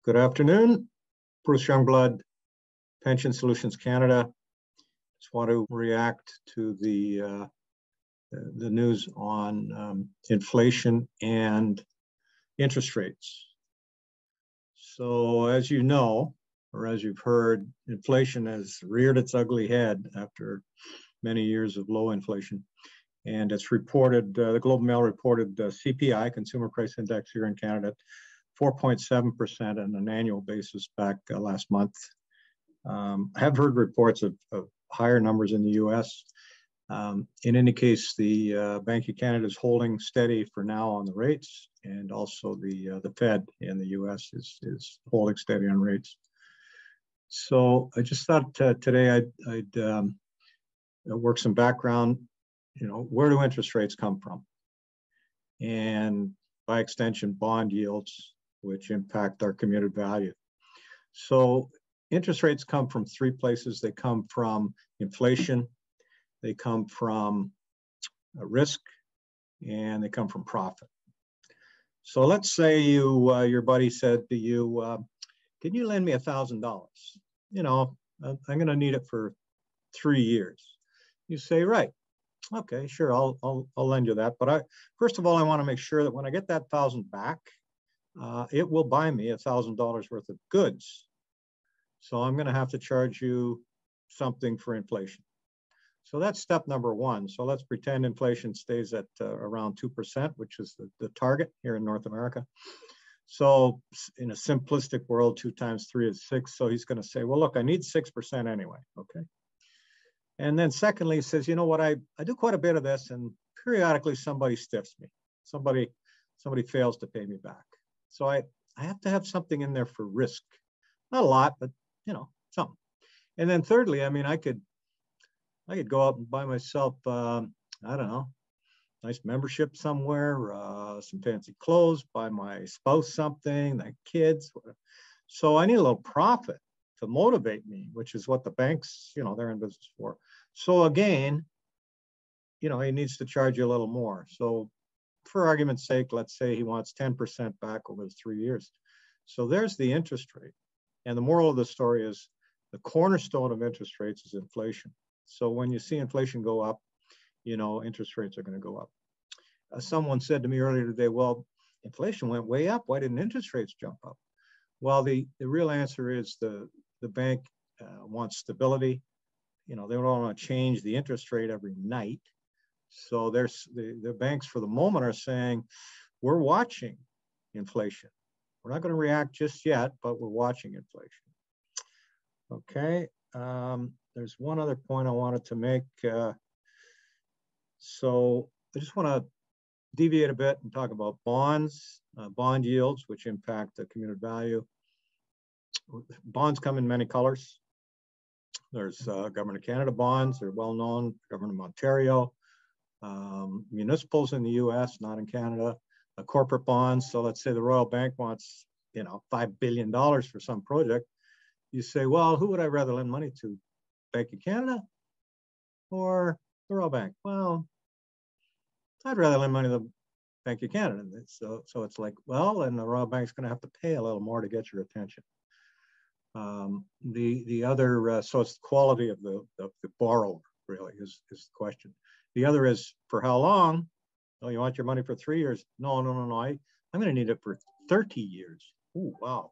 Good afternoon, Bruce Youngblood, Pension Solutions Canada. Just want to react to the news on inflation and interest rates. So as you know, or as you've heard, inflation has reared its ugly head after many years of low inflation. And it's reported, the Globe and Mail reported CPI, Consumer Price Index here in Canada, 4.7% on an annual basis back last month. I have heard reports of higher numbers in the US. In any case, the Bank of Canada is holding steady for now on the rates, and also the Fed in the US is holding steady on rates. So I just thought today I'd work some background. Where do interest rates come from? And by extension, bond yields, which impact our commuted value. So interest rates come from three places. They come from inflation, they come from risk, and they come from profit. So let's say your buddy said to you, can you lend me $1,000? I'm going to need it for 3 years. You say, right. Okay, sure, I'll lend you that. But first of all, I want to make sure that when I get that $1,000 back, it will buy me $1,000 worth of goods. So I'm going to have to charge you something for inflation. So that's step number one. So let's pretend inflation stays at around 2%, which is the target here in North America. So in a simplistic world, 2 times 3 is 6. So he's going to say, well, look, I need 6% anyway. Okay. And then secondly, he says, you know what, I do quite a bit of this, and periodically somebody stiffs me. Somebody fails to pay me back. So I have to have something in there for risk. Not a lot, but something. And then thirdly, I could go out and buy myself, I don't know, nice membership somewhere, some fancy clothes, buy my spouse something, my kids. Whatever. So I need a little profit to motivate me, which is what the banks, they're in business for. So again, he needs to charge you a little more. So for argument's sake, let's say he wants 10% back over the 3 years. So there's the interest rate. And the moral of the story is the cornerstone of interest rates is inflation. So when you see inflation go up, interest rates are going to go up. Someone said to me earlier today, well, inflation went way up. Why didn't interest rates jump up? Well, the real answer is the bank wants stability. They don't want to change the interest rate every night. So the banks for the moment are saying, we're watching inflation. We're not going to react just yet, but we're watching inflation. Okay. There's one other point I wanted to make. So I just want to deviate a bit and talk about bonds, bond yields, which impact the commuted value. Bonds come in many colors. There's Government of Canada bonds, they're well known, Government of Ontario, municipals in the US, not in Canada, corporate bonds. So let's say the Royal Bank wants, $5 billion for some project. You say, well, who would I rather lend money to? Bank of Canada or the Royal Bank? Well, I'd rather lend money to the Bank of Canada. So it's like, well, and the Royal Bank's going to have to pay a little more to get your attention. The other, so it's the quality of the borrower really is the question. The other is for how long? Oh, you want your money for 3 years? No. I'm going to need it for 30 years. Ooh, wow.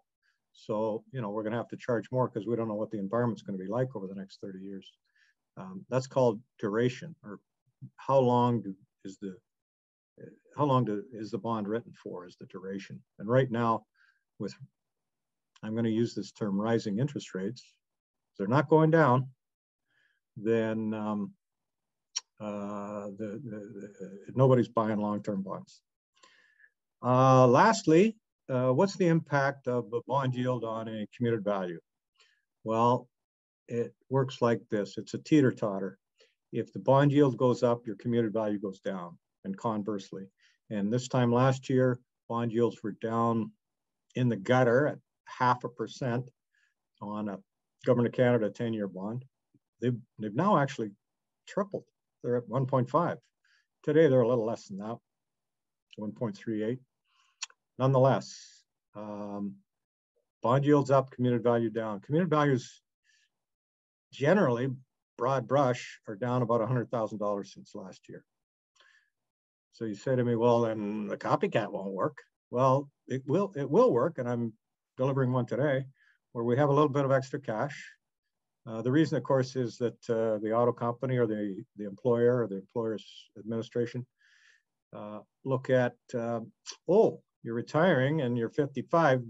So, we're going to have to charge more because we don't know what the environment's going to be like over the next 30 years. That's called duration, or how long is the bond written for is the duration. And right now, I'm going to use this term, rising interest rates, if they're not going down, then nobody's buying long-term bonds. Lastly, what's the impact of the bond yield on a commuted value? Well, it works like this. It's a teeter-totter. If the bond yield goes up, your commuted value goes down, and conversely. And this time last year, bond yields were down in the gutter at 0.5% on a Government of Canada 10-year bond. They've now actually tripled. They're at 1.5. Today, they're a little less than that, 1.38. Nonetheless, Bond yields up, commuted value down. Commuted values generally, broad brush, are down about $100,000 since last year. So you say to me, well, then the copycat won't work. Well, it will work, and I'm delivering one today where we have a little bit of extra cash. The reason, of course, is that the auto company or the employer or the employer's administration look at, oh, you're retiring and you're 55.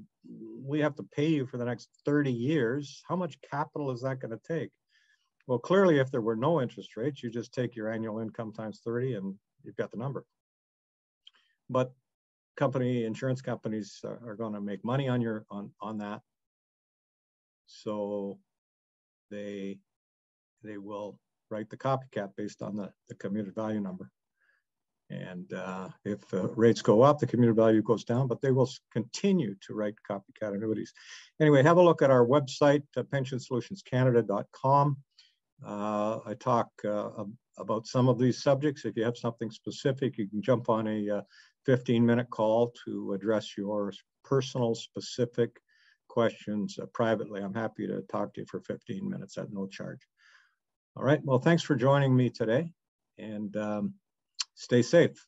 We have to pay you for the next 30 years. How much capital is that going to take? Well, clearly, if there were no interest rates, you just take your annual income times 30 and you've got the number. But insurance companies are going to make money on that. So they will write the copycat based on the commuted value number. And if rates go up, the commuted value goes down, but they will continue to write copycat annuities. Anyway, have a look at our website, pensionsolutionscanada.com. I talk about some of these subjects. If you have something specific, you can jump on a 15-minute call to address your personal specific questions privately. I'm happy to talk to you for 15 minutes at no charge. All right, well, thanks for joining me today, and stay safe.